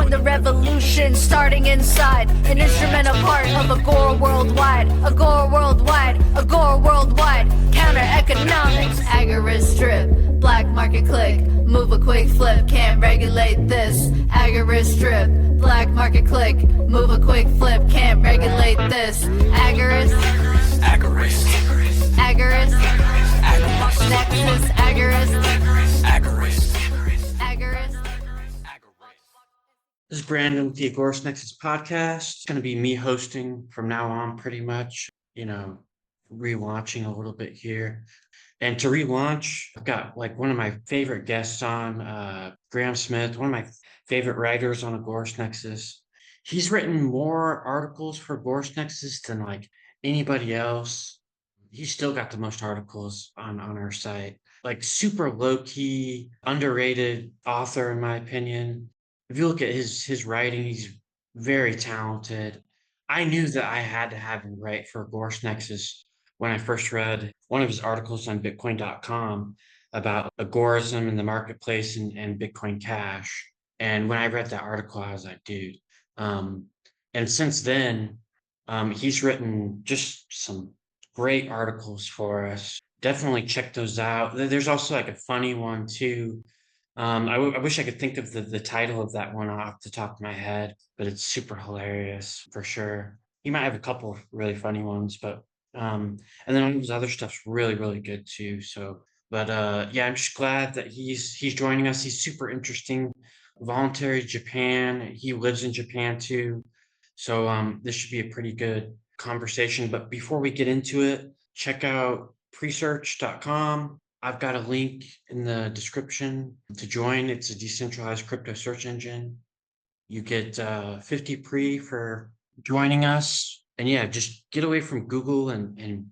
Leading the revolution, starting inside. An instrumental part of Agora worldwide. Agora worldwide, Agora worldwide. Counter economics, agorist strip. Black market click, move a quick flip. Can't regulate this, agorist strip. Black market click, move a quick flip. Can't regulate this, agorist. Agorist. Agorist. Agorist. Nexus, agorist. Agorist. Agorist. This is Brandon with the Agorist Nexus podcast. It's going to be me hosting from now on, pretty much, relaunching a little bit here. And to relaunch, I've got like one of my favorite guests on, Graham Smith, one of my favorite writers on Agorist Nexus. He's written more articles for Agorist Nexus than like anybody else. He's still got the most articles on our site. Like super low-key, underrated author, in my opinion. If you look at his writing, he's very talented. I knew that I had to have him write for Agorist Nexus when I first read one of his articles on Bitcoin.com about agorism in the marketplace and Bitcoin Cash. And when I read that article, I was like, dude. And since then, he's written just some great articles for us. Definitely check those out. There's also like a funny one too. I wish I could think of the title of that one off the top of my head, but it's super hilarious for sure. He might have a couple of really funny ones, but and then all his other stuff's really, really good too. So, but yeah, I'm just glad that he's joining us. He's super interesting. Voluntary Japan. He lives in Japan too. So this should be a pretty good conversation. But before we get into it, check out presearch.com. I've got a link in the description to join. It's a decentralized crypto search engine. You get 50 pre for joining us. And yeah, just get away from Google and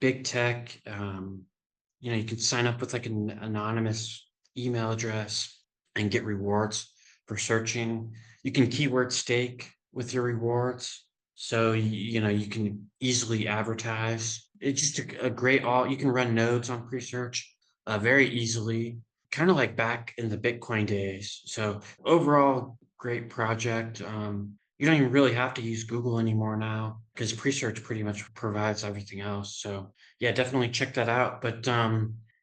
big tech. You can sign up with like an anonymous email address and get rewards for searching. You can keyword stake with your rewards. So, you can easily advertise. It's just a great you can run nodes on pre-search very easily, kind of like back in the Bitcoin days. So overall, great project. You don't even really have to use Google anymore now because pre-search pretty much provides everything else. So yeah, definitely check that out. But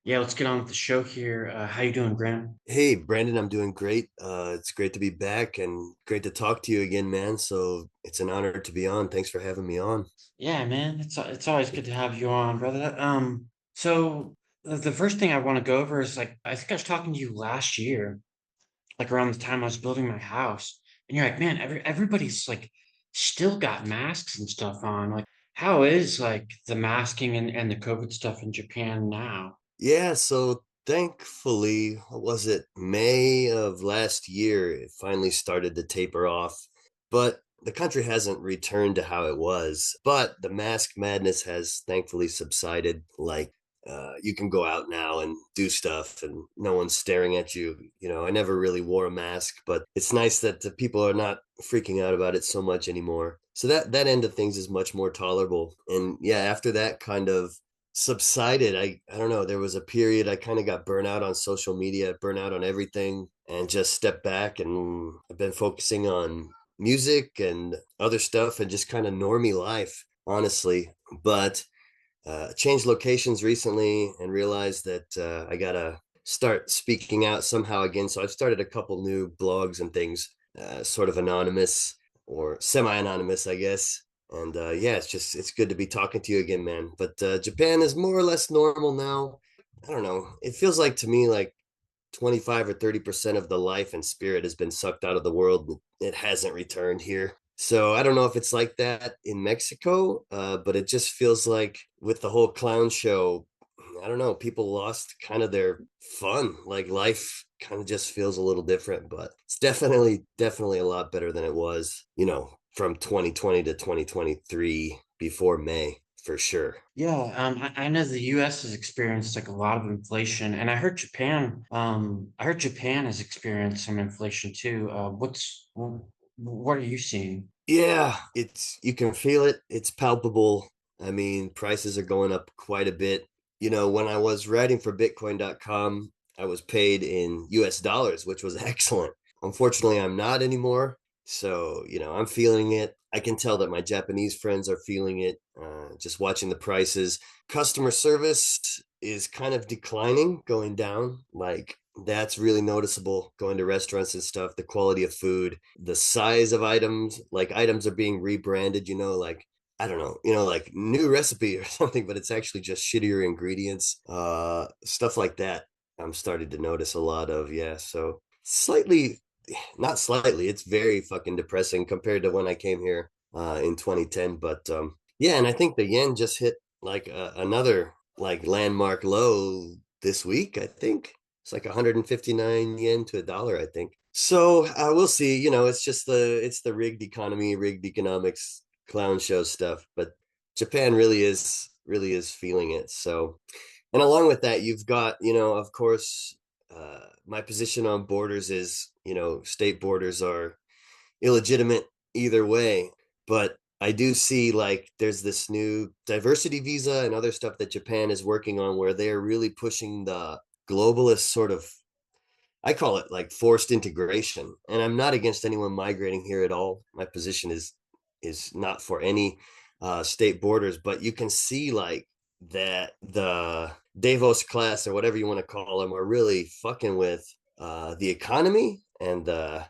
yeah, let's get on with the show here. How you doing, Graham? Hey, Brandon, I'm doing great. It's great to be back and great to talk to you again, man. So it's an honor to be on. Thanks for having me on. Yeah, man, it's always good to have you on, brother. So the first thing I want to go over is like I think I was talking to you last year, like around the time I was building my house, and you're like, man, everybody's like still got masks and stuff on. Like, how is like the masking and the COVID stuff in Japan now? Yeah, so thankfully, what was it, May of last year, it finally started to taper off. But the country hasn't returned to how it was. But the mask madness has thankfully subsided. Like, you can go out now and do stuff and no one's staring at you. I never really wore a mask, but it's nice that the people are not freaking out about it so much anymore. So that end of things is much more tolerable. And yeah, after that kind of subsided, I don't know, there was a period I kind of got burnt out on social media, burnt out on everything, and just stepped back, and I've been focusing on music and other stuff and just kind of normie life, honestly. But changed locations recently and realized that I gotta start speaking out somehow again. So I've started a couple new blogs and things, sort of anonymous or semi-anonymous, I guess. And yeah, it's good to be talking to you again, man. But Japan is more or less normal now. I don't know. It feels like to me like 25 or 30% of the life and spirit has been sucked out of the world. It hasn't returned here. So I don't know if it's like that in Mexico, but it just feels like with the whole clown show, I don't know, people lost kind of their fun. Like life kind of just feels a little different, but it's definitely a lot better than it was, from 2020 to 2023 before May, for sure. Yeah, I know the U.S. has experienced like a lot of inflation, and I heard Japan has experienced some inflation too. What are you seeing? Yeah, you can feel it. It's palpable. I mean, prices are going up quite a bit. When I was writing for Bitcoin.com, I was paid in US dollars, which was excellent. Unfortunately, I'm not anymore. So, I'm feeling it. I can tell that my Japanese friends are feeling it, just watching the prices. Customer service is kind of declining, going down. Like, that's really noticeable going to restaurants and stuff. The quality of food, the size of items, like items are being rebranded, like I don't know, like new recipe or something, but it's actually just shittier ingredients, stuff like that. I'm starting to notice a lot of, yeah. So slightly, not slightly, it's very fucking depressing compared to when I came here in 2010. But yeah, and I think the yen just hit like another like landmark low this week. I think it's like 159 yen to a dollar, I think. So we'll see. It's just the rigged economy, rigged economics, clown show stuff. But Japan really is feeling it. So, and along with that, you've got, of course, my position on borders is, state borders are illegitimate either way. But I do see like there's this new diversity visa and other stuff that Japan is working on where they're really pushing the globalist sort of, I call it like forced integration. And I'm not against anyone migrating here at all. My position is not for any state borders, but you can see like that the Davos class or whatever you want to call them are really fucking with the economy and the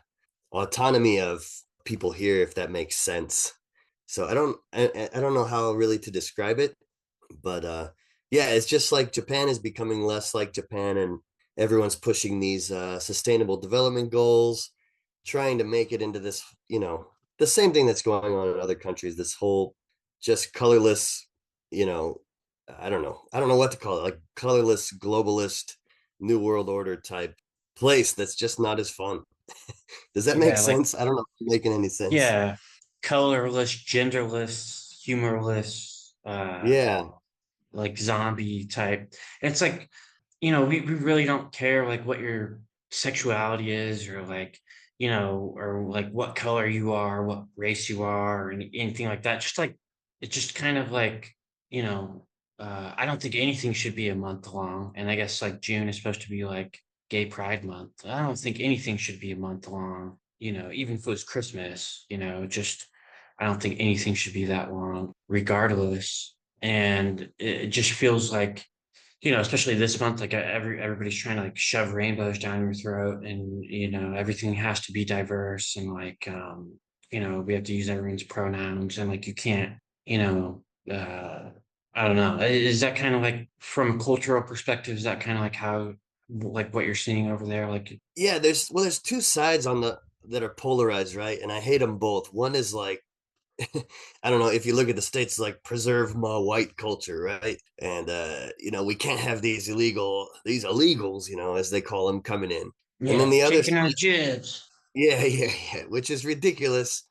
autonomy of people here, if that makes sense. So I don't know how really to describe it, but yeah, it's just like Japan is becoming less like Japan, and everyone's pushing these sustainable development goals, trying to make it into this, the same thing that's going on in other countries, this whole just colorless, you know, I don't know what to call it, like colorless globalist new world order type place that's just not as fun. Does that make Yeah, like sense? I don't know if it's making any sense. yeah, colorless, genderless, humorless, Yeah. like zombie type. And it's like, we really don't care like what your sexuality is or like, or like what color you are, what race you are, or anything like that. Just like it's just kind of like, you know, I don't think anything should be a month long. And I guess like June is supposed to be like gay pride month. I don't think anything should be a month long, even if it was Christmas, just I don't think anything should be that long, regardless. And it just feels like, especially this month, like everybody's trying to like shove rainbows down your throat, and everything has to be diverse, and like we have to use everyone's pronouns, and like you can't, you know, uh, I don't know. Is that kind of like from a cultural perspective? Is that kind of like how like what you're seeing over there? Like, Yeah, there's two sides on the that are polarized, right? And I hate them both. One is like I don't know, if you look at the states, like preserve my white culture, right? And we can't have these illegals, as they call them, coming in. And then yeah, the other taking our side, jibs. yeah, yeah, yeah, which is ridiculous.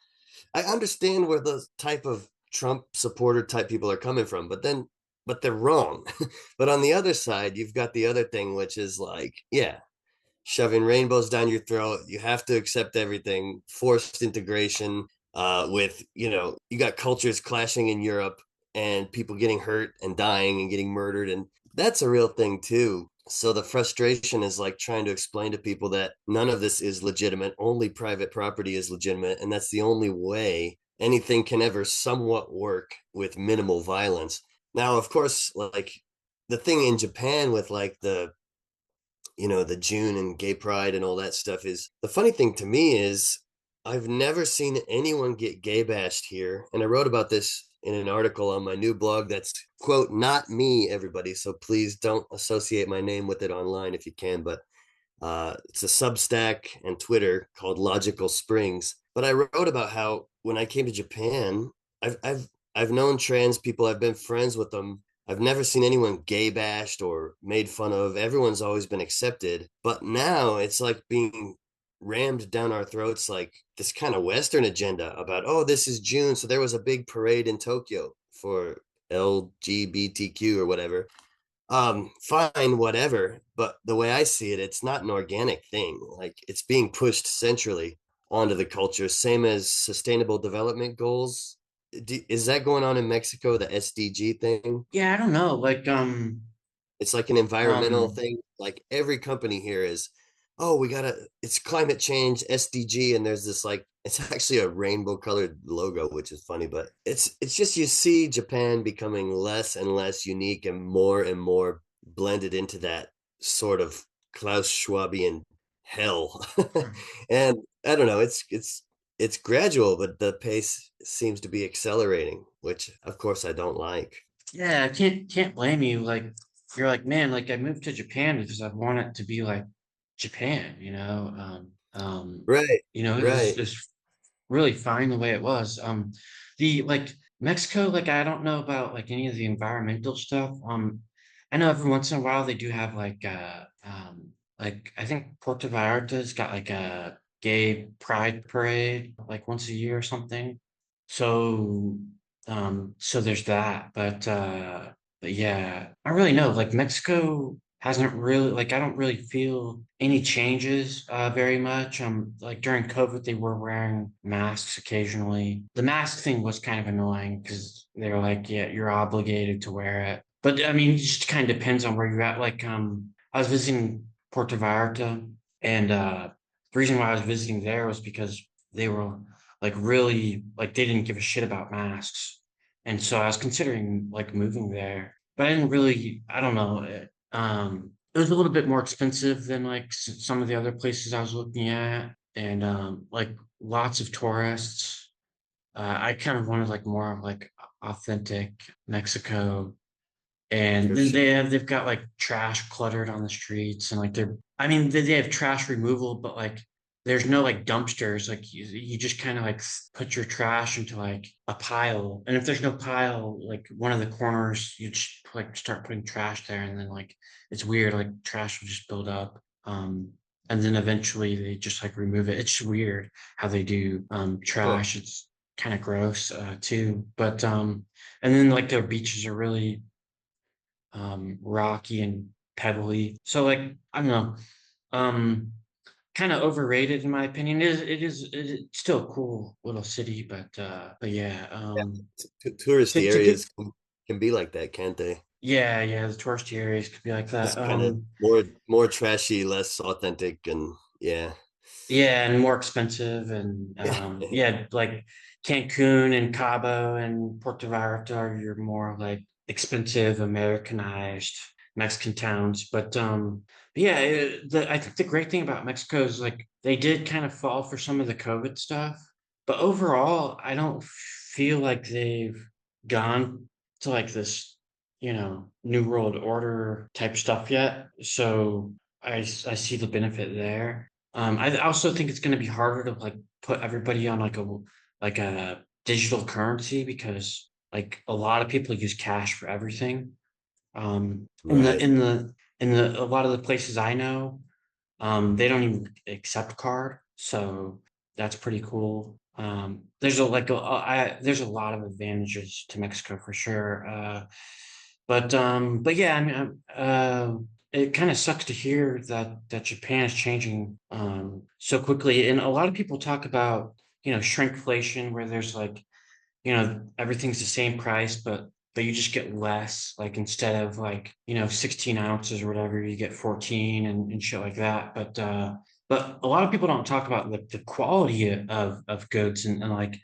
I understand where the type of Trump supporter type people are coming from, but they're wrong. But on the other side, you've got the other thing, which is like, yeah, shoving rainbows down your throat. You have to accept everything, forced integration, with, you got cultures clashing in Europe and people getting hurt and dying and getting murdered. And that's a real thing too. So the frustration is like trying to explain to people that none of this is legitimate. Only private property is legitimate. And that's the only way anything can ever somewhat work with minimal violence. Now, of course, like the thing in Japan with like the June and gay pride and all that stuff is the funny thing to me is I've never seen anyone get gay bashed here. And I wrote about this in an article on my new blog that's, quote, not me, everybody. So please don't associate my name with it online if you can. But it's a Substack and Twitter called Logical Springs. But I wrote about how when I came to Japan, I've known trans people, I've been friends with them. I've never seen anyone gay bashed or made fun of. Everyone's always been accepted. But now it's like being rammed down our throats like this kind of Western agenda about, oh, this is June. So there was a big parade in Tokyo for LGBTQ or whatever. Fine, whatever. But the way I see it, it's not an organic thing. Like it's being pushed centrally onto the culture, same as sustainable development goals. Is that going on in Mexico, the SDG thing? Yeah, I don't know. Like, It's like an environmental um, thing. Like every company here is oh, we gotta, it's climate change SDG, and there's this like, it's actually a rainbow colored logo, which is funny, but it's just, you see Japan becoming less and less unique and more blended into that sort of Klaus Schwabian hell. And I don't know, it's gradual, but the pace seems to be accelerating, which of course I don't like. Yeah, I can't blame you. Like you're like, man, like I moved to Japan because I want it to be like Japan, you know. Right, right. It's really fine the way it was. The like Mexico, like I don't know about like any of the environmental stuff. I know every once in a while they do have like I think Puerto Vallarta's got like a gay pride parade like once a year or something. So so there's that. But yeah, I really know like Mexico hasn't really like I don't really feel any changes very much. Like during COVID they were wearing masks occasionally. The mask thing was kind of annoying because they were like, yeah, you're obligated to wear it. But I mean, it just kind of depends on where you're at. Like I was visiting Puerto Vallarta and the reason why I was visiting there was because they were like really like they didn't give a shit about masks. And so I was considering like moving there, but I didn't really, I don't know. It was a little bit more expensive than like some of the other places I was looking at, and like lots of tourists. I kind of wanted like more of like authentic Mexico, and For then sure. they've got like trash cluttered on the streets, and like they're I mean they have trash removal, but like there's no like dumpsters. Like you just kind of like put your trash into like a pile, and if there's no pile, like one of the corners, you just like start putting trash there, and then like it's weird. Like trash will just build up. And then eventually they just like remove it. It's weird how they do Huh. trash. It's kind of gross too. But and then like their beaches are really rocky and pebbly. So like I don't know, um, kind of overrated in my opinion. It's still a cool little city, but yeah, Touristy to get areas can be like that, can't they? yeah, the touristy areas could be like that. Just kind of more trashy, less authentic, and yeah. Yeah, and more expensive, and Yeah. yeah, like Cancun and Cabo and Puerto Vallarta are your more like expensive Americanized Mexican towns. But yeah, I think the great thing about Mexico is like they did kind of fall for some of the COVID stuff, but overall, I don't feel like they've gone to like this, New World Order type stuff yet. So I see the benefit there. I also think it's going to be harder to like put everybody on like a digital currency because like a lot of people use cash for everything. In the Right. in the in the a lot of the places I know, they don't even accept card, so that's pretty cool. There's a lot of advantages to Mexico for sure. But yeah, I mean, it kind of sucks to hear that Japan is changing so quickly, and a lot of people talk about shrinkflation, where there's like everything's the same price, but you just get less. Like instead of like 16 ounces or whatever, you get 14 and shit like that. But a lot of people don't talk about the quality of goods and like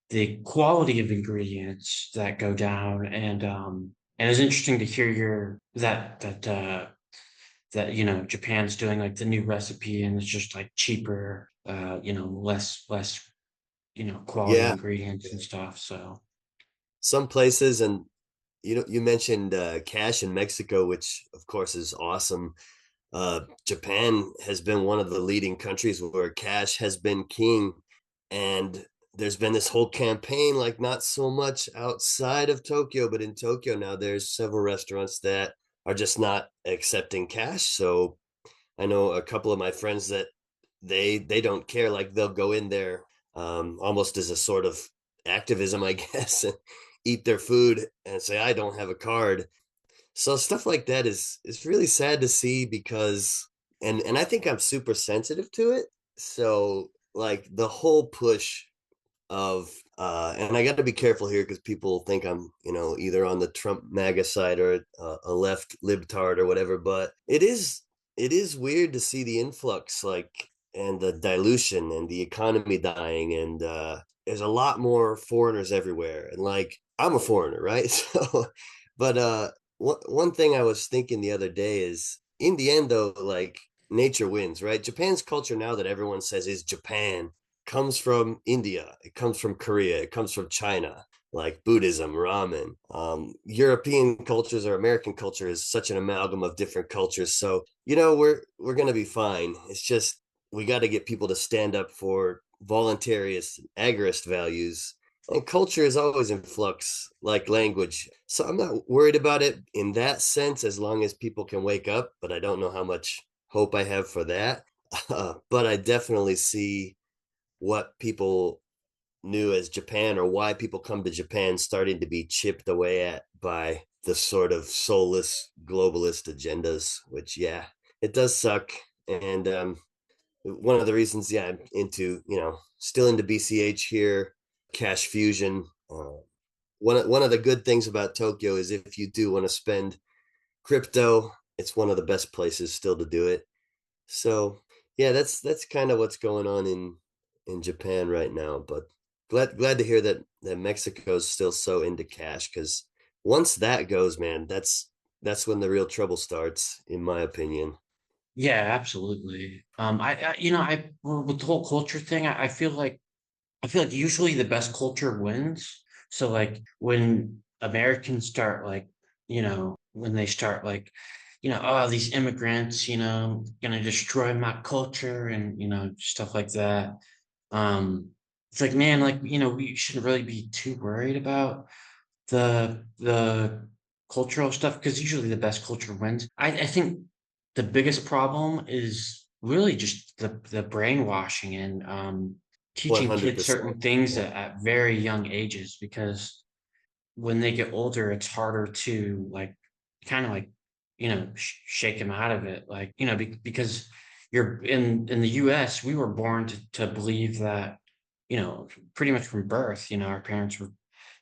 the quality of ingredients that go down. And it's interesting to hear your that Japan's doing like the new recipe and it's just like cheaper, less quality Yeah. ingredients and stuff. So Some places, and you mentioned cash in Mexico, which of course is awesome. Japan has been one of the leading countries where cash has been king, and there's been this whole campaign, like not so much outside of Tokyo, but in Tokyo now there's several restaurants that are just not accepting cash. So I know a couple of my friends that they don't care, like they'll go in there almost as a sort of activism, I guess, and eat their food and say, I don't have a card. So stuff like that is really sad to see, because and I think I'm super sensitive to it. So like the whole push of and I got to be careful here because people think I'm either on the Trump MAGA side or a left libtard or whatever, but it is it is weird to see the influx, like, and the dilution and the economy dying, and there's a lot more foreigners everywhere, and like I'm a foreigner, right? So but one thing I was thinking the other day is, in the end though, like, nature wins, right? Japan's culture now that everyone says is Japan comes from India, it comes from Korea, it comes from China, like Buddhism, ramen. European cultures or American culture is such an amalgam of different cultures. So, we're gonna be fine. It's just we got to get people to stand up for voluntarist, agorist values. And culture is always in flux, like language. So I'm not worried about it in that sense, as long as people can wake up. But I don't know how much hope I have for that. But I definitely see what people knew as Japan, or why people come to Japan, starting to be chipped away at by the sort of soulless globalist agendas, which, yeah, it does suck. And one of the reasons, yeah, I'm into, still into BCH here, Cash Fusion. One of the good things about Tokyo is if you do want to spend crypto, it's one of the best places still to do it. So yeah, that's kind of what's going on in Japan right now. But glad to hear that Mexico's still so into cash, because once that goes, man, that's when the real trouble starts, in my opinion. Yeah, absolutely. With the whole culture thing, I feel like usually the best culture wins. So like when Americans start like, when they start like, oh, these immigrants, gonna destroy my culture and stuff like that. It's like, man, like, we shouldn't really be too worried about the cultural stuff, because usually the best culture wins. I think the biggest problem is really just the brainwashing and teaching kids 100%. certain things Yeah. at very young ages, because when they get older, it's harder to like kind of like shake them out of it, like because you're in the US, we were born to believe that pretty much from birth, our parents were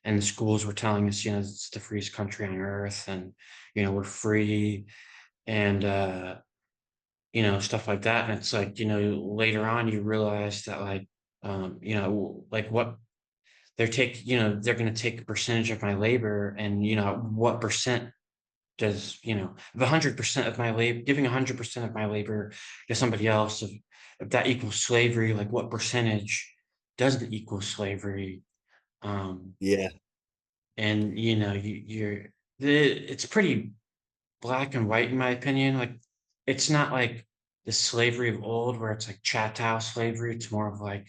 and the schools were telling us, it's the freest country on earth, and we're free, and stuff like that. And it's like, later on you realize that like like what they're going to take a percentage of my labor, and what percent does, if 100% of my labor, giving 100% of my labor to somebody else, if that equals slavery, like what percentage doesn't equal slavery? um Yeah. and it's pretty black and white in my opinion. Like it's not like the slavery of old where it's like chattel slavery. It's more of like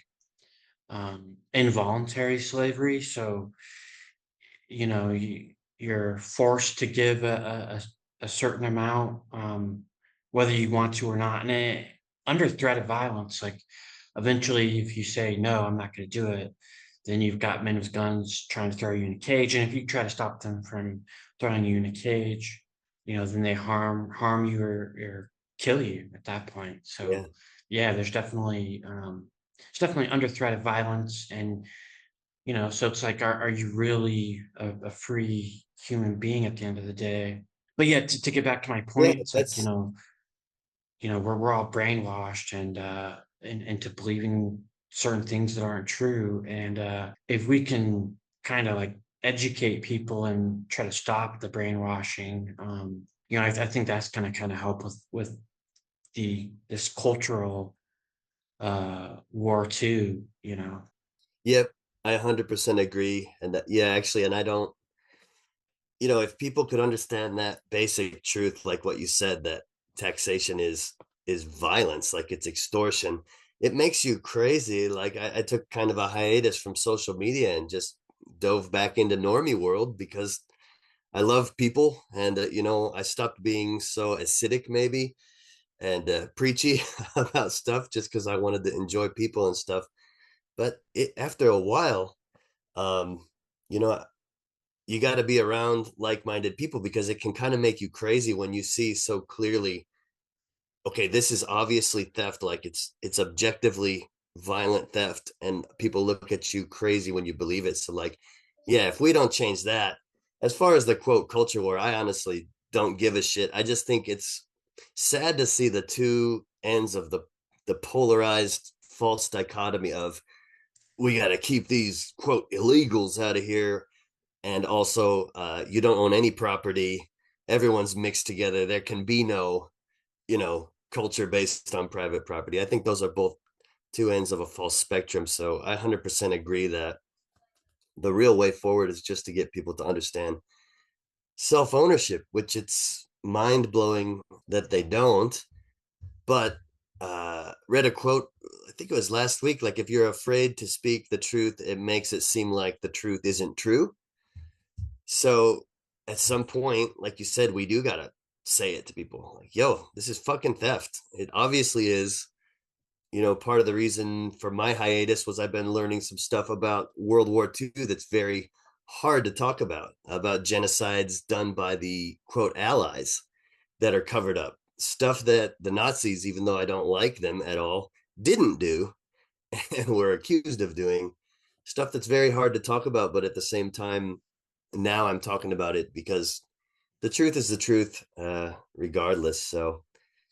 involuntary slavery. So you're forced to give a certain amount, whether you want to or not, and under threat of violence. Like eventually, if you say no, I'm not going to do it, then you've got men with guns trying to throw you in a cage, and if you try to stop them from throwing you in a cage, then they harm you, or kill you at that point. Yeah. So yeah, it's definitely under threat of violence. And so it's like, are you really a free human being at the end of the day? But yeah, to get back to my Yeah, point, it's like, that's we're all brainwashed and into believing certain things that aren't true. And if we can kind of like educate people and try to stop the brainwashing, I think that's gonna kind of help with this cultural war too, yep, I 100% agree. And that, yeah, actually, and I don't, if people could understand that basic truth, like what you said, that taxation is violence, like it's extortion, it makes you crazy. Like I took kind of a hiatus from social media and just dove back into normie world, because I love people, and I stopped being so acidic maybe, and preachy about stuff, just because I wanted to enjoy people and stuff. But after a while, um, you know, you got to be around like-minded people, because it can kind of make you crazy when you see so clearly, okay, this is obviously theft, like it's objectively violent theft, and people look at you crazy when you believe it. So like, yeah, if we don't change that, as far as the quote culture war, I honestly don't give a shit. I just think it's sad to see the two ends of the polarized false dichotomy of we got to keep these quote illegals out of here, and also you don't own any property, everyone's mixed together, there can be no, culture based on private property. I think those are both two ends of a false spectrum. So I 100% agree that the real way forward is just to get people to understand self ownership, which it's mind blowing that they don't. But read a quote, I think it was last week, like if you're afraid to speak the truth, it makes it seem like the truth isn't true. So at some point, like you said, we do gotta say it to people like, yo, this is fucking theft. It obviously is. Part of the reason for my hiatus was I've been learning some stuff about World War II that's very hard to talk about genocides done by the quote allies that are covered up. Stuff that the Nazis, even though I don't like them at all, didn't do and were accused of doing. Stuff that's very hard to talk about, but at the same time, now I'm talking about it because the truth is the truth, regardless. So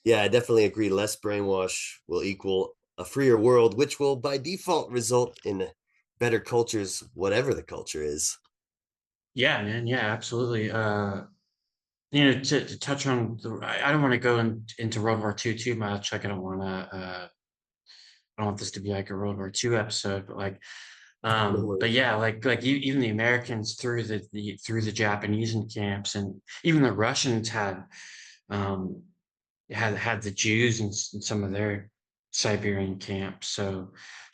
yeah, I definitely agree. Less brainwash will equal a freer world, which will by default result in better cultures, whatever the culture is. Yeah, man. Yeah, absolutely. To touch on I don't want to go into World War II too much. Like, I don't want this to be like a World War II episode, but like, No but worries. yeah, even the Americans through the Japanese in camps, and even the Russians um, had the Jews in some of their Siberian camps. So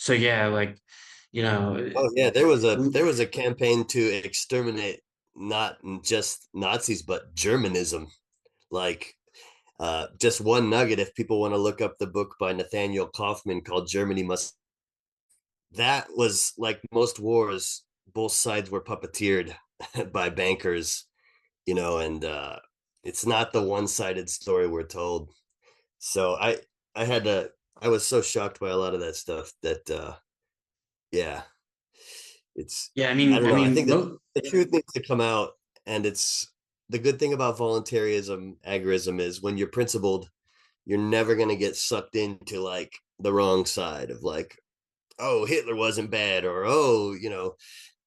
yeah, like, you know, Oh yeah, there was a campaign to exterminate not just Nazis but Germanism. Like just one nugget, if people want to look up the book by Nathaniel Kaufman called Germany Must, that was like most wars, both sides were puppeteered by bankers, and it's not the one-sided story we're told. So I had to I was so shocked by a lot of that stuff that yeah, it's yeah. I don't I know. I mean, think that the truth needs to come out, and it's the good thing about voluntarism, agorism is when you're principled, you're never gonna get sucked into like the wrong side of like, oh, Hitler wasn't bad, or oh,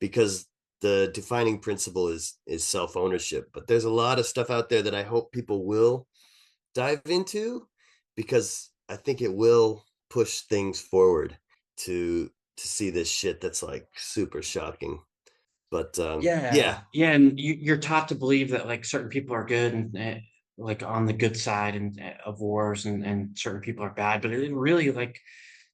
because the defining principle is self-ownership. But there's a lot of stuff out there that I hope people will dive into, because I think it will push things forward to see this shit that's like super shocking. But yeah, yeah, and you're taught to believe that like certain people are good and like on the good side and of wars, and certain people are bad. But it really, like,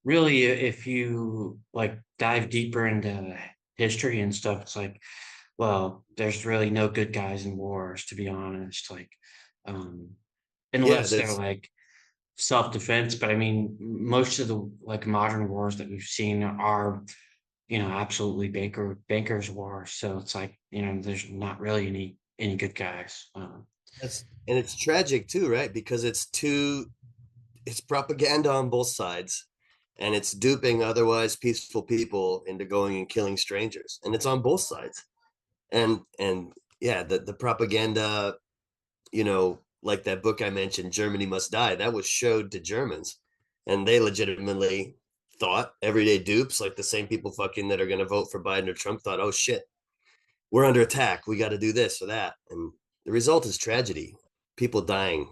really, if you like dive deeper into history and stuff, it's like, well, there's really no good guys in wars, to be honest. Like, um, yeah, unless they're there's like self-defense. But I mean, most of the like modern wars that we've seen are, absolutely bankers wars. So it's like, there's not really any good guys. that's and it's tragic too, right? Because it's propaganda on both sides, and it's duping otherwise peaceful people into going and killing strangers, and it's on both sides. And yeah, the propaganda, like that book I mentioned, Germany Must Die, that was showed to Germans, and they legitimately thought, everyday dupes, like the same people fucking that are going to vote for Biden or Trump, thought, oh shit, we're under attack, we got to do this or that, and the result is tragedy, people dying,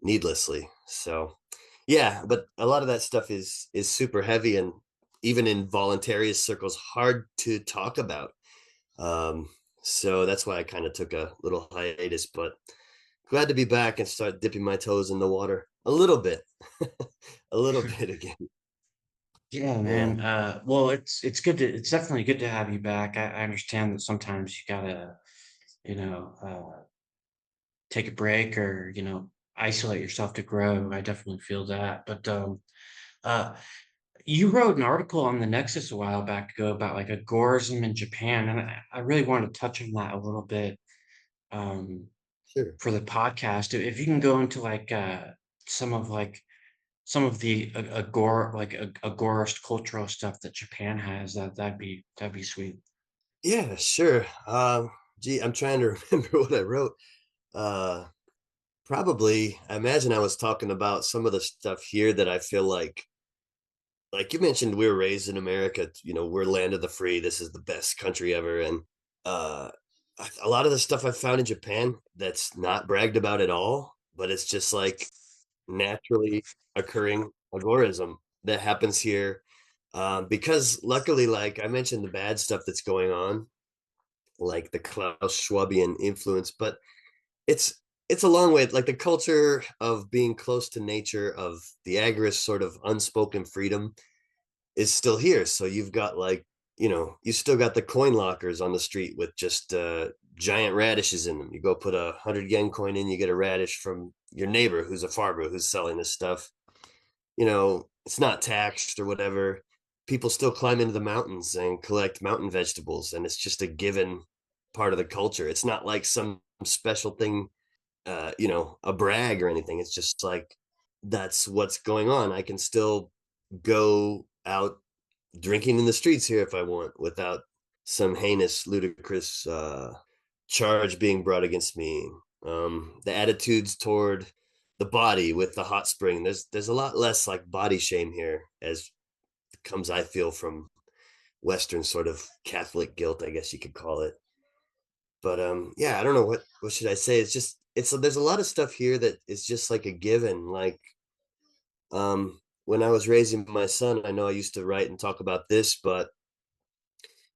needlessly. So yeah, but a lot of that stuff is super heavy, and even in voluntarist circles hard to talk about. um so that's why I kind of took a little hiatus, but glad to be back and start dipping my toes in the water a little bit. A little bit again. Yeah, Yeah. man. Well, it's good to it's definitely good to have you back. I understand that sometimes you gotta, you know, take a break, or, isolate yourself to grow. I definitely feel that. But uh, you wrote an article on the Nexus a while back ago about like agorism in Japan, and I really wanted to touch on that a little bit, um, Sure. for the podcast. If you can go into like some of like some of the agorist cultural stuff that Japan has, that'd be sweet. Yeah, sure. Gee, I'm trying to remember what I wrote. uh Probably. I imagine I was talking about some of the stuff here that I feel like you mentioned, we were raised in America, we're land of the free. This is the best country ever. And uh, a lot of the stuff I found in Japan that's not bragged about at all, but it's just like naturally occurring agorism that happens here. Because luckily, like I mentioned, the bad stuff that's going on, like the Klaus Schwabian influence, but it's it's a long way. Like the culture of being close to nature, of the agorist sort of unspoken freedom is still here. So you've got like, you still got the coin lockers on the street with just giant radishes in them. You go put 100 yen coin in, you get a radish from your neighbor who's a farmer who's selling this stuff. It's not taxed or whatever. People still climb into the mountains and collect mountain vegetables, and it's just a given part of the culture. It's not like some special thing, a brag or anything. It's just like that's what's going on. I can still go out drinking in the streets here if I want without some heinous, ludicrous charge being brought against me. The attitudes toward the body with the hot spring, there's a lot less like body shame here, as comes, I feel, from Western sort of Catholic guilt, I guess you could call it. But yeah, I don't know what should I say. It's there's a lot of stuff here that is just like a given. Like when I was raising my son, I know I used to write and talk about this, but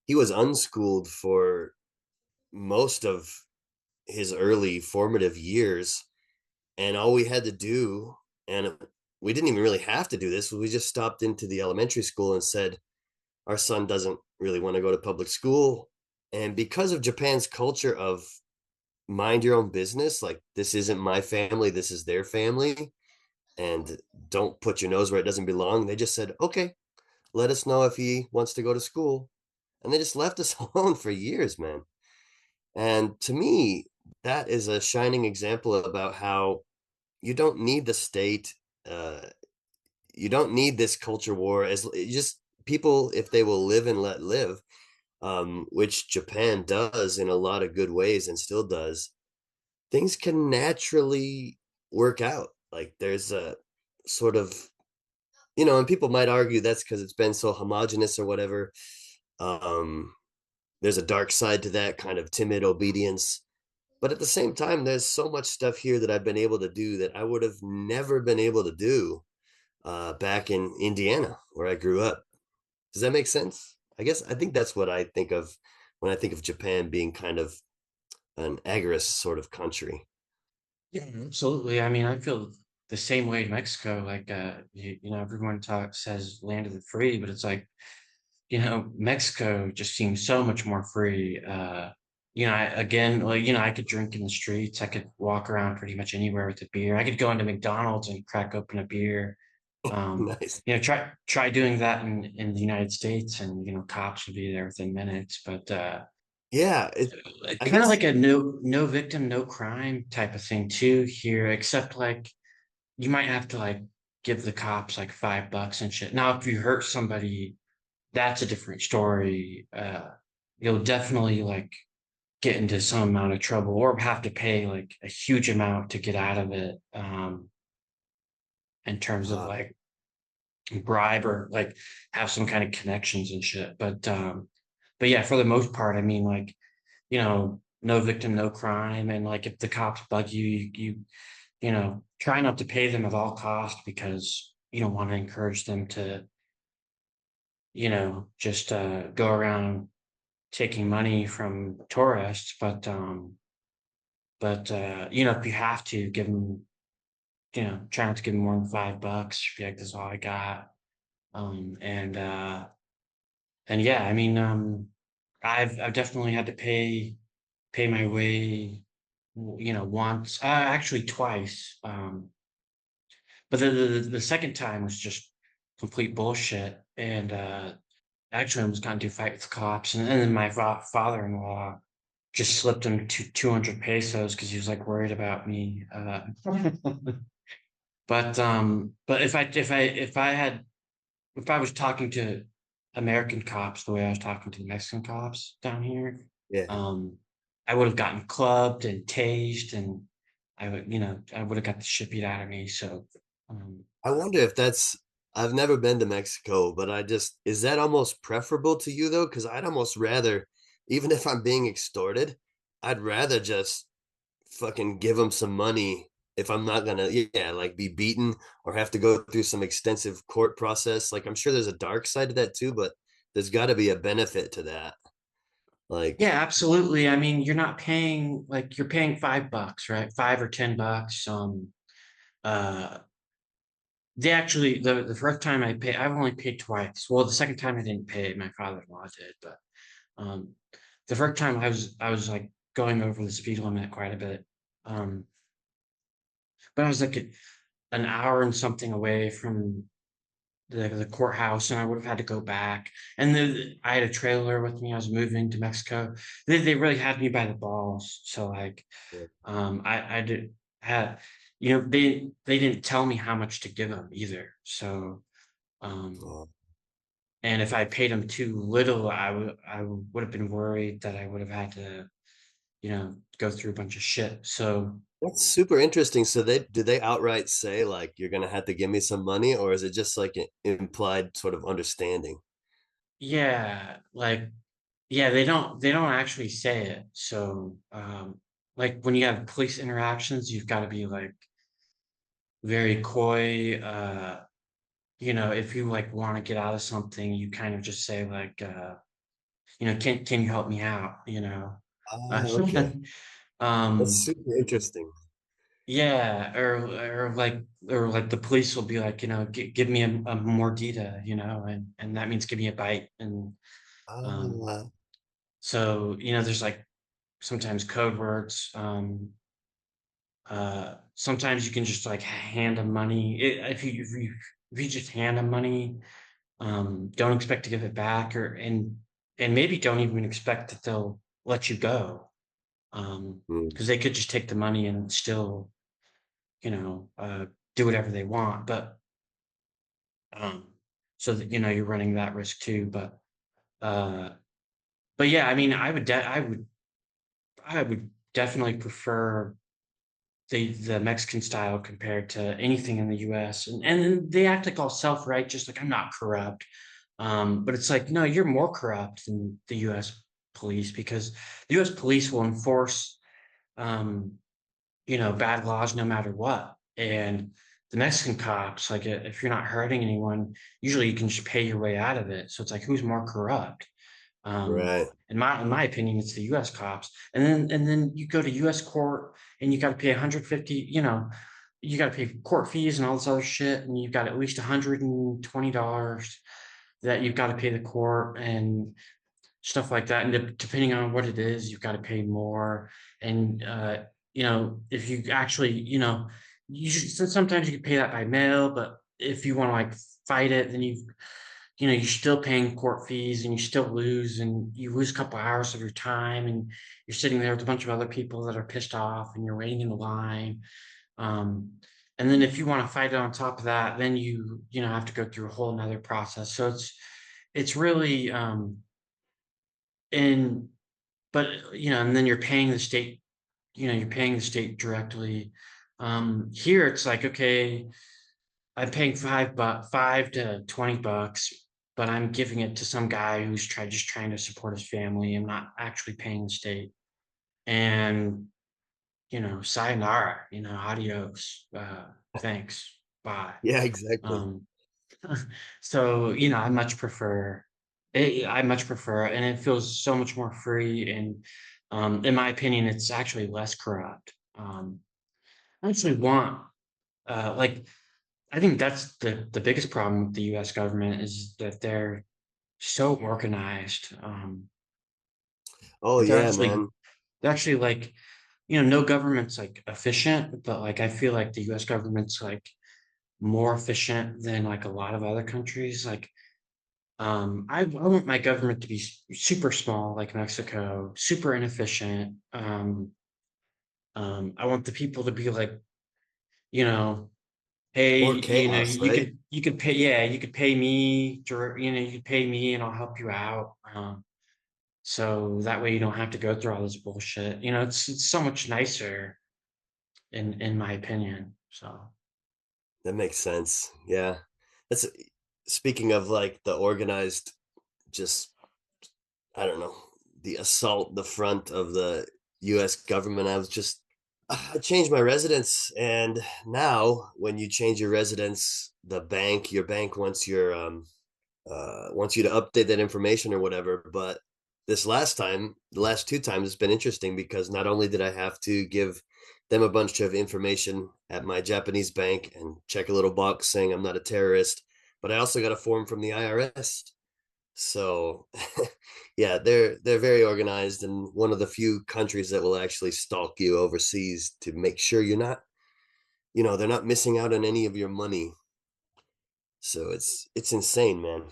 he was unschooled for most of his early formative years. And all we had to do, and we didn't even really have to do this, we just stopped into the elementary school and said, our son doesn't really want to go to public school. And because of Japan's culture of mind your own business, like this isn't my family, this is their family, and don't put your nose where it doesn't belong, they just said, okay, let us know if he wants to go to school. And they just left us alone for years, man. And to me, that is a shining example about how you don't need the state. Uh, you don't need this culture war. As just people, if they will live and let live, which Japan does in a lot of good ways and still does, things can naturally work out. Like there's a sort of, and people might argue that's because it's been so homogenous or whatever. Um, there's a dark side to that kind of timid obedience. But at the same time, there's so much stuff here that I've been able to do that I would have never been able to do back in Indiana, where I grew up. Does that make sense? I think that's what I think of when I think of Japan being kind of an agorist sort of country. Yeah, absolutely. I mean, I feel the same way in Mexico. Like, everyone says land of the free, but it's like, Mexico just seems so much more free. Again, like, I could drink in the streets. I could walk around pretty much anywhere with a beer. I could go into McDonald's and crack open a beer. Nice. Try doing that in the United States, and cops would be there within minutes. But Yeah, I kind of guess. like a no victim, no crime type of thing too here, except like you might have to like give the cops like $5 and shit. Now, if you hurt somebody, that's a different story. You'll definitely like get into some amount of trouble or have to pay like a huge amount to get out of it. In terms of uh, like bribe or like have some kind of connections and shit. But yeah, for the most part, I mean, like, no victim, no crime. And like if the cops bug you, try not to pay them at all costs because you don't want to encourage them to, just go around taking money from tourists. But if you have to give them, try not to give them more than $5. Be like, this is all I got. Um, and uh and yeah, I mean, I've definitely had to pay my way, once, actually twice. But the second time was just complete bullshit, and actually I was going to fight with the cops, and then my father-in-law just slipped him 200 pesos because he was like worried about me. But if I was talking to American cops the way I was talking to the Mexican cops down here, yeah. um, I would have gotten clubbed and tased, and I would, I would have got the shit beat out of me. So, um, I wonder if that's, I've never been to Mexico, but is that almost preferable to you though? Because I'd almost rather, even if I'm being extorted, I'd rather just fucking give them some money if I'm not gonna, yeah, like be beaten or have to go through some extensive court process. Like I'm sure there's a dark side to that too, but there's got to be a benefit to that. Like, yeah, absolutely. I mean, you're not paying like you're paying $5, right? $5 or $10. Uh, they actually the first time I paid, I've only paid twice. Well, the second time I didn't pay, my father-in-law did, but um, the first time I was like going over the speed limit quite a bit. Um, but I was like an hour and something away from the courthouse, and I would have had to go back. And then I had a trailer with me. I was moving to Mexico. They really had me by the balls. So like, I did had, they didn't tell me how much to give them either. So, um, oh, and if I paid them too little, I would have been worried that I would have had to, go through a bunch of shit. So that's super interesting. So did they outright say like you're gonna have to give me some money, or is it just like an implied sort of understanding? yeah, like yeah, they don't actually say it. So like when you have police interactions, you've got to be like very coy. If you like want to get out of something, you kind of just say like can you help me out? Ah, So okay. That's um super interesting. yeah, or like the police will be like, give me a mordida, and that means give me a bite. And um Ah, so there's like sometimes code words. Sometimes you can just like hand them money. If you just hand them money, don't expect to give it back, and maybe don't even expect that they'll let you go. hmm. Because they could just take the money and still, do whatever they want. But um, so that you're running that risk too. Uh, but yeah, I mean, I would definitely prefer the Mexican style compared to anything in the US. And they act like all self-righteous, like I'm not corrupt. But it's like, no, you're more corrupt than the US police, because the US police will enforce um, bad laws no matter what. And the Mexican cops, like if you're not hurting anyone, usually you can just pay your way out of it. So it's like, who's more corrupt? Um, Right. in my opinion, it's the U.S. cops, and then you go to U.S. court and you got to pay 150. You got to pay court fees and all this other shit, and you've got at least $120 that you've got to pay the court and stuff like that. And depending on what it is, you've got to pay more. And if you actually, sometimes you can pay that by mail, but if you want to like fight it, then you're still paying court fees and you still lose, and you lose a couple hours of your time, and you're sitting there with a bunch of other people that are pissed off, and you're waiting in the line. Um, and then if you want to fight it on top of that, then you have to go through a whole nother process. So it's really and but and then you're paying the state directly. Here it's like, okay, I'm paying $5 to $20, but I'm giving it to some guy who's just trying to support his family. I'm not actually paying the state. And sayonara, adios, thanks, bye. Yeah, exactly. Um, so I much prefer, and it feels so much more free. And in my opinion, it's actually less corrupt. I actually want like I think that's the biggest problem with the U.S. government, is that they're so organized. Oh They're yeah, actually man. they're actually like, no government's like efficient, but like I feel like the U.S. government's like more efficient than like a lot of other countries. Like I want my government to be super small, like Mexico, super inefficient. I want the people to be like, you know, hey, Or chaos, right? you could pay me to, you could pay me and I'll help you out. So that way you don't have to go through all this bullshit. It's so much nicer. in my opinion. So That makes sense. Yeah. That's speaking of like the organized, just, I don't know, the assault, the front of the US government. I changed my residence. And now when you change your residence, your bank wants you to update that information or whatever. But the last two times, it's been interesting because not only did I have to give them a bunch of information at my Japanese bank and check a little box saying I'm not a terrorist, but I also got a form from the IRS. So yeah, they're very organized and one of the few countries that will actually stalk you overseas to make sure you're not, they're not missing out on any of your money. So it's insane, man.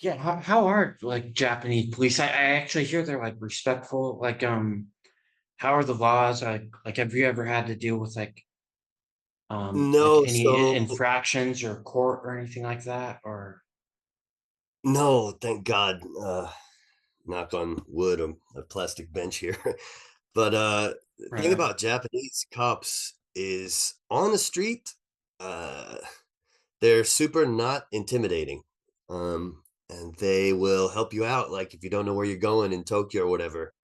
yeah, how are like Japanese police? I actually hear they're like respectful. Like how are the laws? Like have you ever had to deal with like No, any so infractions or court or anything like that? Or no, thank God. Knock on wood, a plastic bench here. But the thing right? about Japanese cops is on the street, uh, they're super not intimidating. And they will help you out. Like if you don't know where you're going in Tokyo or whatever,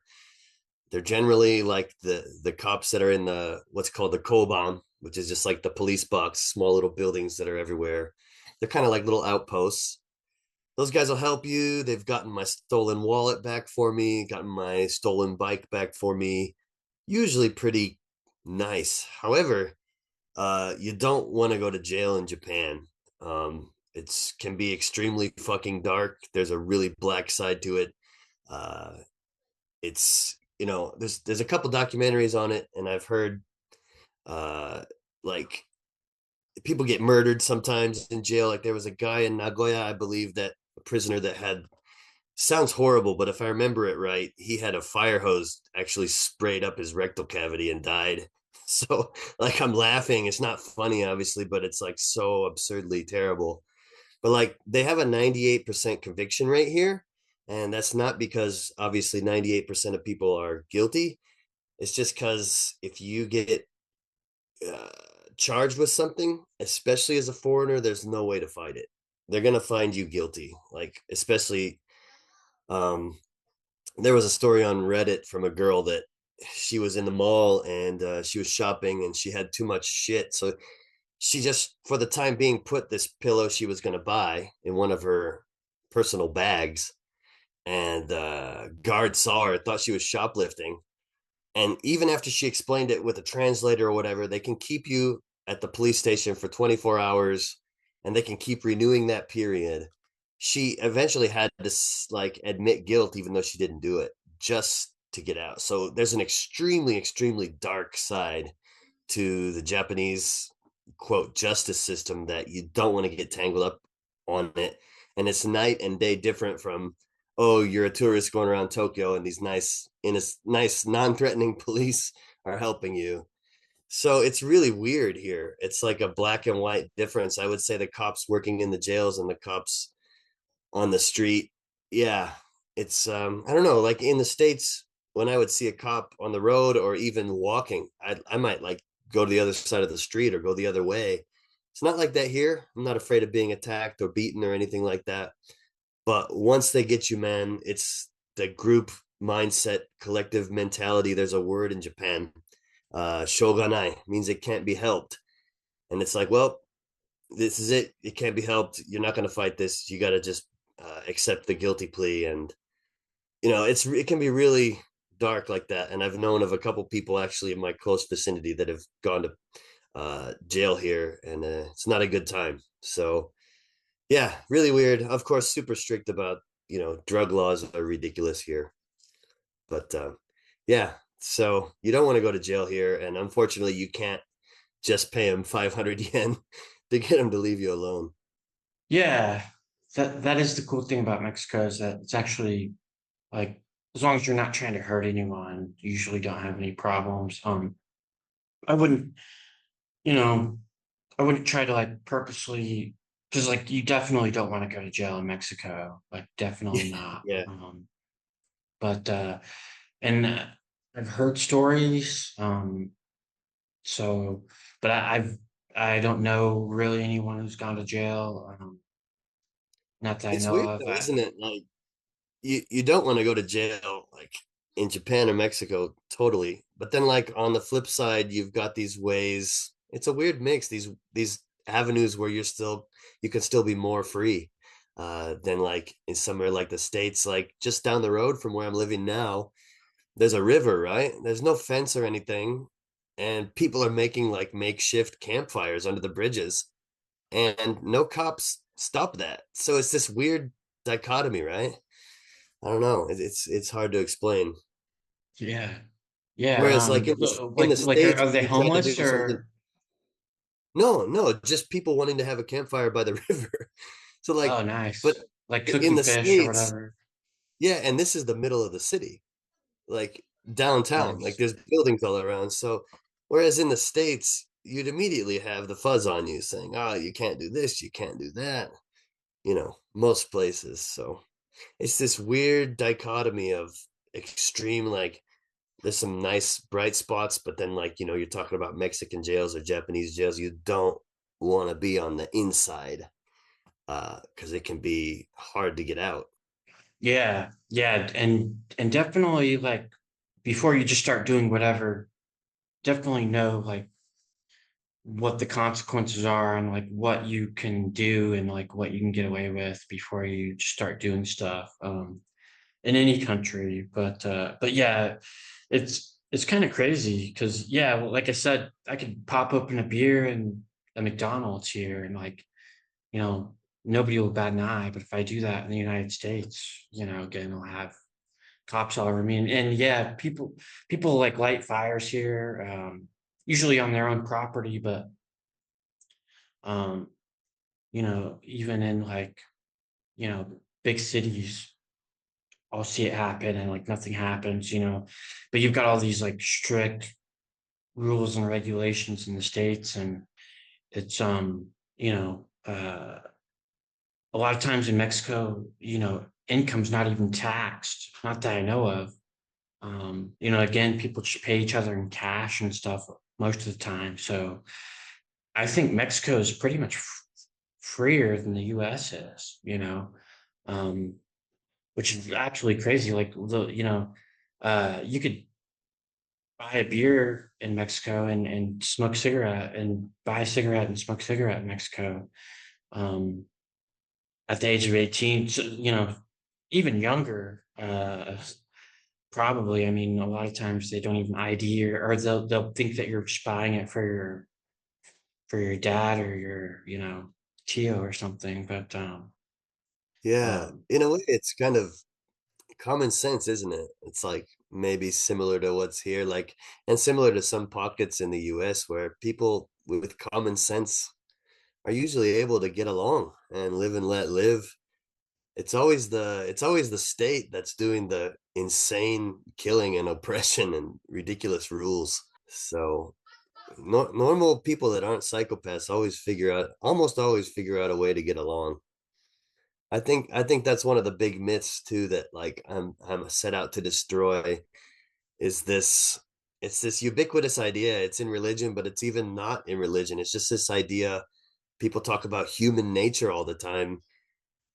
they're generally like the cops that are in the what's called the koban, which is just like the police box, small little buildings that are everywhere. They're kind of like little outposts. Those guys will help you. They've gotten my stolen wallet back for me, gotten my stolen bike back for me. Usually pretty nice. However, you don't want to go to jail in Japan. It's can be extremely fucking dark. There's a really black side to it. Uh, it's there's a couple documentaries on it, and I've heard uh, like people get murdered sometimes in jail. Like there was a guy in Nagoya, I believe, that a prisoner that had sounds horrible, but if I remember it right, he had a fire hose actually sprayed up his rectal cavity and died. So, like, I'm laughing. It's not funny, obviously, but it's like so absurdly terrible. But like, they have a 98% conviction rate here. And that's not because obviously 98% of people are guilty. It's just because if you get uh, charged with something, especially as a foreigner, there's no way to fight it. They're going to find you guilty. Like, especially um, there was a story on Reddit from a girl that she was in the mall and she was shopping and she had too much shit. So she just, for the time being, put this pillow she was going to buy in one of her personal bags. And guard saw her, thought she was shoplifting. And even after she explained it with a translator or whatever, they can keep you at the police station for 24 hours and they can keep renewing that period. She eventually had to like admit guilt, even though she didn't do it, just to get out. So there's an extremely, extremely dark side to the Japanese quote justice system that you don't want to get tangled up on it. And it's night and day different from, oh, you're a tourist going around Tokyo and these nice non-threatening police are helping you. So it's really weird here. It's like a black and white difference. I would say the cops working in the jails and the cops on the street. Yeah, it's I don't know, like in the States, when I would see a cop on the road or even walking, I might like go to the other side of the street or go the other way. It's not like that here. I'm not afraid of being attacked or beaten or anything like that. But once they get you, man, it's the group mindset, collective mentality. There's a word in Japan, shoganai, means it can't be helped. And it's like, well, this is it. It can't be helped. You're not going to fight this. You got to just accept the guilty plea. And, it can be really dark like that. And I've known of a couple people actually in my close vicinity that have gone to jail here, and it's not a good time. So, yeah, really weird. Of course, super strict about, drug laws are ridiculous here. But yeah, so you don't want to go to jail here. And unfortunately, you can't just pay him 500 yen to get him to leave you alone. Yeah, that is the cool thing about Mexico is that it's actually like as long as you're not trying to hurt anyone, you usually don't have any problems. I wouldn't, you know, I wouldn't try to like purposely because like you definitely don't want to go to jail in Mexico, like definitely not. Yeah. But and I've heard stories. So, but I don't know really anyone who's gone to jail. Not that I It's know weird of. though, isn't it? Like you don't want to go to jail like in Japan or Mexico, totally. But then like on the flip side, you've got these ways. It's a weird mix. These avenues where you can still be more free than like in somewhere like the States. Like just down the road from where I'm living now, there's a river, right? There's no fence or anything, and people are making like makeshift campfires under the bridges, and no cops stop that. So it's this weird dichotomy, right? I don't know. It's hard to explain. Yeah, yeah. Whereas like in the Like States, are they you try to homeless do something. or? No, no, just people wanting to have a campfire by the river. So like, Oh, but nice. Like in cooking the fish or States, whatever. yeah, and this is the middle of the city, like downtown, like Nice. there's buildings all around. So whereas in the States, you'd immediately have the fuzz on you saying, oh, you can't do this, you can't do that, most places. So it's this weird dichotomy of extreme, like there's some nice bright spots, but then like, you're talking about Mexican jails or Japanese jails, you don't want to be on the inside because it can be hard to get out. Yeah, yeah, and definitely like before you just start doing whatever, definitely know like what the consequences are and like what you can do and like what you can get away with before you just start doing stuff in any country. But yeah, it's kind of crazy because yeah, well, like I said, I could pop open a beer and a McDonald's here and like you know nobody will bat an eye. But if I do that in the United States, again, I'll have cops all over me. And yeah, people like light fires here, usually on their own property, but um, even in like, big cities, I'll see it happen and like nothing happens. But you've got all these like strict rules and regulations in the States, and it's a lot of times in Mexico, income's not even taxed, not that I know of. Again, people just pay each other in cash and stuff most of the time. So I think Mexico is pretty much freer than the US is, um, which is absolutely crazy. Like, you could buy a beer in Mexico and smoke cigarette and buy a cigarette and smoke cigarette in Mexico um, at the age of 18. So, even younger. Probably. I mean, a lot of times they don't even ID or they'll think that you're just buying it for your dad or your, Tio or something. But Yeah, um in a way, it's kind of common sense, isn't it? It's like maybe similar to what's here, like, and similar to some pockets in the US where people with common sense are usually able to get along and live and let live. It's always the state that's doing the insane killing and oppression and ridiculous rules. So normal people that aren't psychopaths almost always figure out a way to get along. I think that's one of the big myths too that like I'm set out to destroy is this it's this ubiquitous idea. It's in religion, but it's even not in religion. It's just this idea people talk about human nature all the time,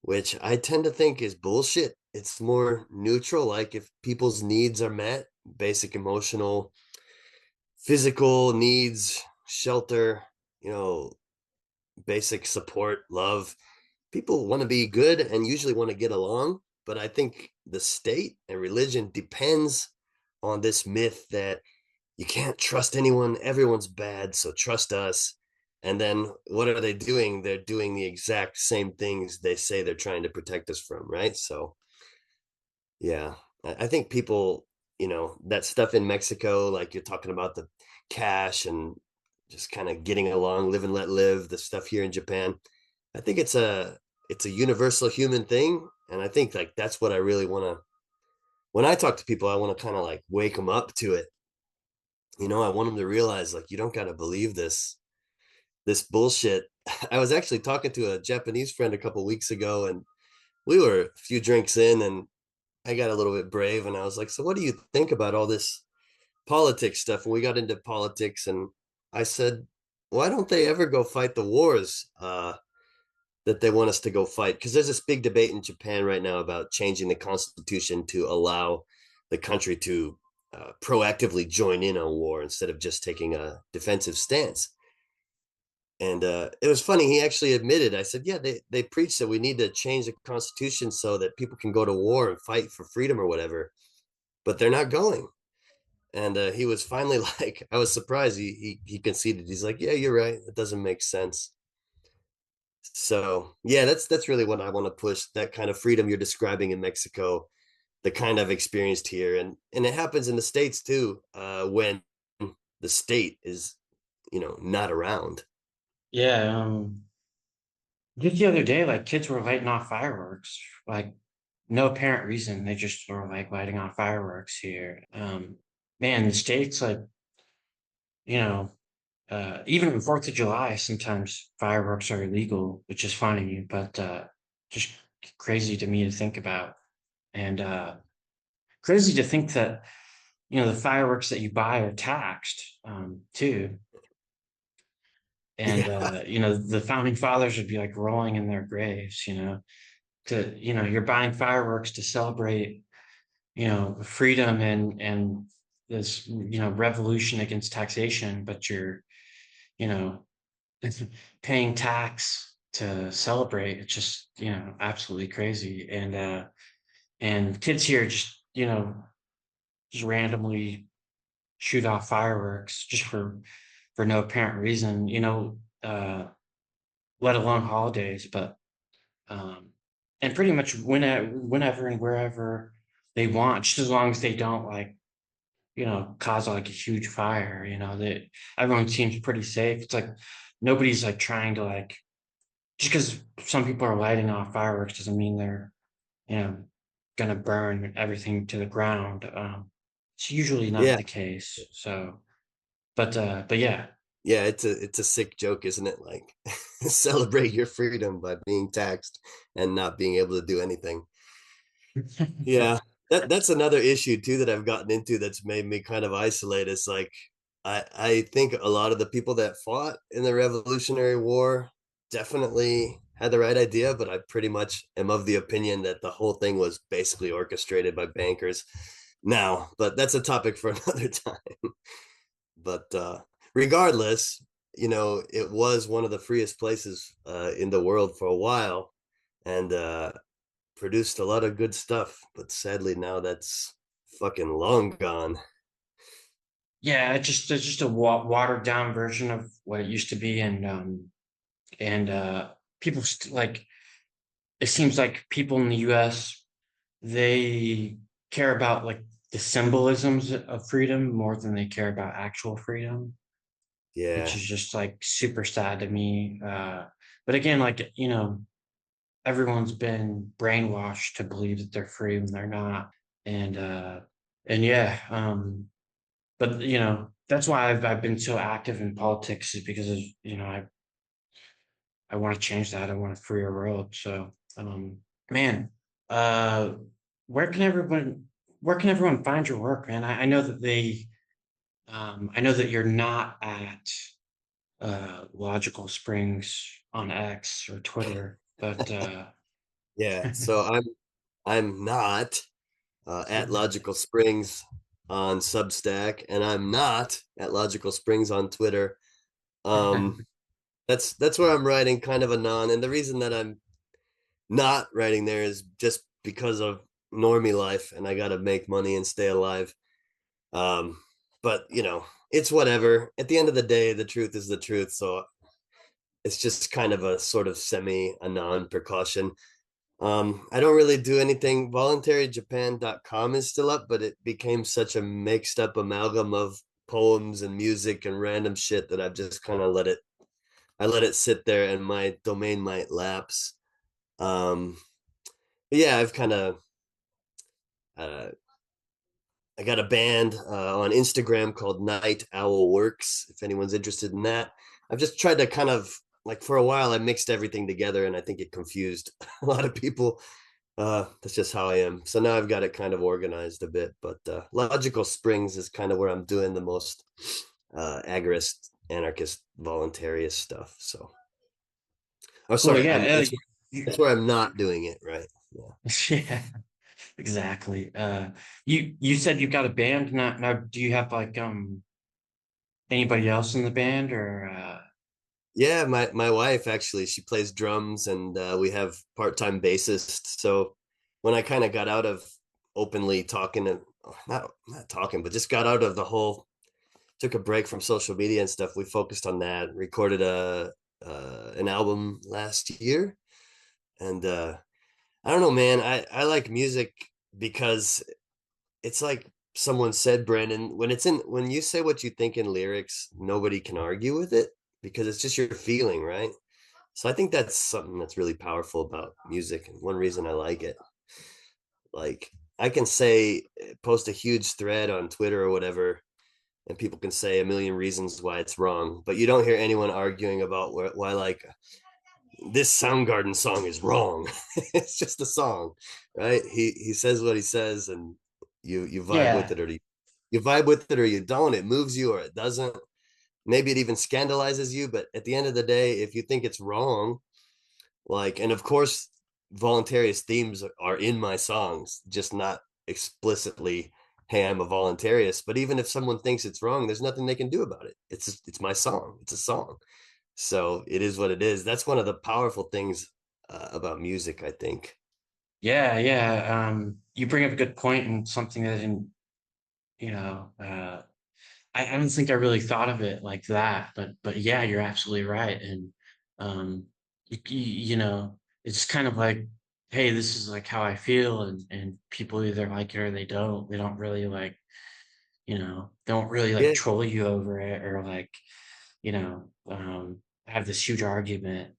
which I tend to think is bullshit. It's more neutral. Like if people's needs are met, basic emotional, physical needs, shelter, you know, basic support, love, people want to be good and usually want to get along. But I think the state and religion depends on this myth that you can't trust anyone, everyone's bad, so trust us. And then what are they doing? They're doing the exact same things they say they're trying to protect us from, right? So yeah, I think people, that stuff in Mexico, like you're talking about the cash and just kind of getting along, live and let live, the stuff here in Japan. I think it's a universal human thing. And I think like that's what I really want to when I talk to people, I want to kind of like wake them up to it. I want them to realize like you don't got to believe this bullshit. I was actually talking to a Japanese friend a couple weeks ago, and we were a few drinks in, and I got a little bit brave, and I was like, "So, what do you think about all this politics stuff?" And we got into politics, and I said, why don't they ever go fight the wars that they want us to go fight? Because there's this big debate in Japan right now about changing the constitution to allow the country to proactively join in a war instead of just taking a defensive stance. And it was funny. He actually admitted, I said, yeah, they preach that we need to change the constitution so that people can go to war and fight for freedom or whatever, but they're not going. And he was finally like, I was surprised. He conceded. He's like, yeah, you're right. It doesn't make sense. So yeah, that's really what I want to push. That kind of freedom you're describing in Mexico, the kind I've experienced here, and it happens in the States too, when the state is, not around. Yeah, just the other day, like kids were lighting off fireworks, like no apparent reason. They just were like lighting off fireworks here. Man, the States, like, you know, even on 4th of July, sometimes fireworks are illegal, which is funny, but just crazy to me to think about. And crazy to think that, the fireworks that you buy are taxed, too. And Yeah, the founding fathers would be like rolling in their graves, you're buying fireworks to celebrate, freedom and this, revolution against taxation, but you're, you know, paying tax to celebrate. It's just, absolutely crazy. And kids here just randomly shoot off fireworks just for no apparent reason, let alone holidays, but and pretty much whenever and wherever they want, just as long as they don't like, cause like a huge fire, that everyone seems pretty safe. It's like nobody's like trying to like, just because some people are lighting off fireworks doesn't mean they're, you know, gonna burn everything to the ground. It's usually not yeah, the case. So, but yeah. yeah. It's a sick joke, isn't it? Like, celebrate your freedom by being taxed and not being able to do anything. Yeah, that's another issue too that I've gotten into that's made me kind of isolate. It's like I think a lot of the people that fought in the Revolutionary War definitely had the right idea, but I pretty much am of the opinion that the whole thing was basically orchestrated by bankers now, but that's a topic for another time. But regardless, it was one of the freest places in the world for a while, and produced a lot of good stuff, but sadly now that's fucking long gone. Yeah, it's just a watered down version of what it used to be, and people like, it seems like people in the U.S., they care about like the symbolisms of freedom more than they care about actual freedom, which Yeah, is just like super sad to me. But again, like, everyone's been brainwashed to believe that they're free when they're not, and yeah, but that's why I've been so active in politics, is because of, I want to change that. I want a freer world. So, man, uh, where can everyone where can everyone find your work, man? I know that I know that you're not at Logical Springs on X or Twitter, but yeah. So I'm not at Logical Springs on Substack, and I'm not at Logical Springs on Twitter. Um, that's where I'm writing kind of anon, and the reason that I'm not writing there is just because of normie life, and I got to make money and stay alive. Um, but it's whatever. At the end of the day, the truth is the truth. So it's just kind of a sort of semi anon precaution. I don't really do anything. Voluntaryjapan.com is still up, but it became such a mixed up amalgam of poems and music and random shit that I've just kind of I let it sit there, and my domain might lapse. Um, yeah, I've kind of uh, I got a band on Instagram called Night Owl Works. If anyone's interested in that, I've just tried to kind of, like, for a while I mixed everything together, and I think it confused a lot of people. That's just how I am. So now I've got it kind of organized a bit. But Logical Springs is kind of where I'm doing the most agorist anarchist voluntarist stuff. So, oh, Cool. sorry, Yeah. that's where I'm not doing it, right? Yeah. Yeah. Exactly. You said you've got a band now. Do you have like anybody else in the band or Yeah, my wife actually, she plays drums, and we have part-time bassist. So when I kind of got out of openly talking, and not talking, but just got out of the whole, took a break from social media and stuff, we focused on that, recorded an album last year. And I don't know, man, I like music because it's like someone said, Brandon, when you say what you think in lyrics, nobody can argue with it because it's just your feeling, right? So I think that's something that's really powerful about music, and one reason I like it. Like, I can say, post a huge thread on Twitter or whatever, and people can say a million reasons why it's wrong, but you don't hear anyone arguing about why, like, this Soundgarden song is wrong. It's just a song, right? He says what he says, and you vibe with yeah. it, or you vibe with it or you don't. It moves you or it doesn't. Maybe it even scandalizes you, but at the end of the day, if you think it's wrong, like, and of course, voluntarist themes are in my songs, just not explicitly, hey, I'm a voluntarist. But even if someone thinks it's wrong, there's nothing they can do about it. It's my song. It's a song. So it is what it is. That's one of the powerful things about music, I think. Yeah, yeah. You bring up a good point and something that you know, I don't think I really thought of it like that, but yeah, you're absolutely right. And you know, it's kind of like, hey, this is like how I feel, and people either like it or they don't. They don't really like, don't really like Yeah, troll you over it or like, have this huge argument,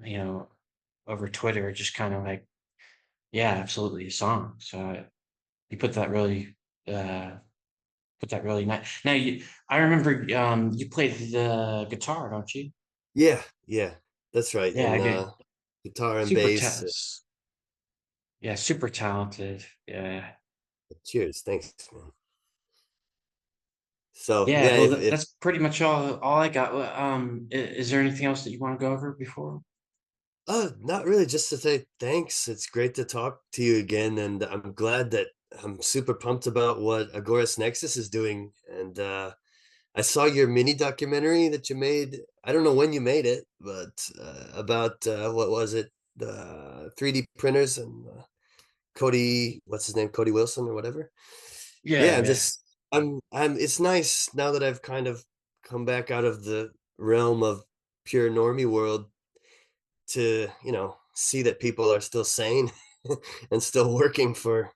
you know, over Twitter. Just kind of like, yeah, absolutely a song. So you uh put that really nice. Now I remember you played the guitar, don't you? yeah, that's right. Yeah, And good. guitar and Super bass. test. Yeah, super talented. Yeah. Cheers, thanks, man. So Yeah, yeah, well if that's pretty much all I got. Is there anything else that you want to go over before? not really, just to say thanks. It's great to talk to you again, and I'm glad that I'm super pumped about what Agorist Nexus is doing. And I saw your mini documentary that you made. I don't know when you made it, but about what was it? The 3D printers and Cody, what's his name? Cody Wilson or whatever. Yeah, Yeah, I'm yeah. just I'm it's nice now that I've kind of come back out of the realm of pure normie world to, see that people are still sane and still working for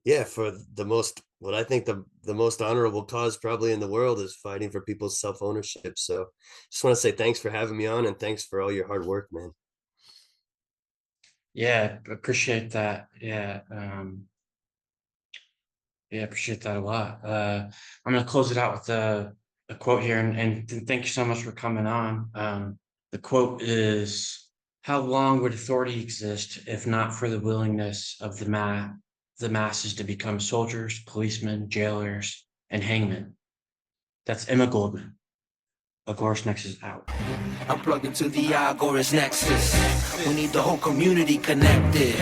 yeah, for the most, what I think the most honorable cause probably in the world is fighting for people's self-ownership. So just want to say thanks for having me on, and thanks for all your hard work, man. Yeah, appreciate that. Yeah. Yeah, appreciate that a lot. I'm gonna close it out with a quote here, and thank you so much for coming on. The quote is, "How long would authority exist if not for the willingness of the masses to become soldiers, policemen, jailers, and hangmen?" That's Emma Goldman. Of course, next is out. I'm plugged into the Agorist Nexus. We need the whole community connected.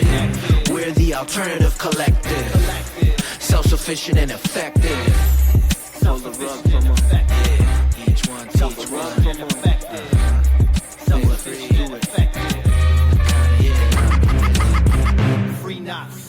We're the alternative collective. Self-sufficient and effective. Self-sufficient and effective. Each one teach one. Self-sufficient and effective. Free Knox.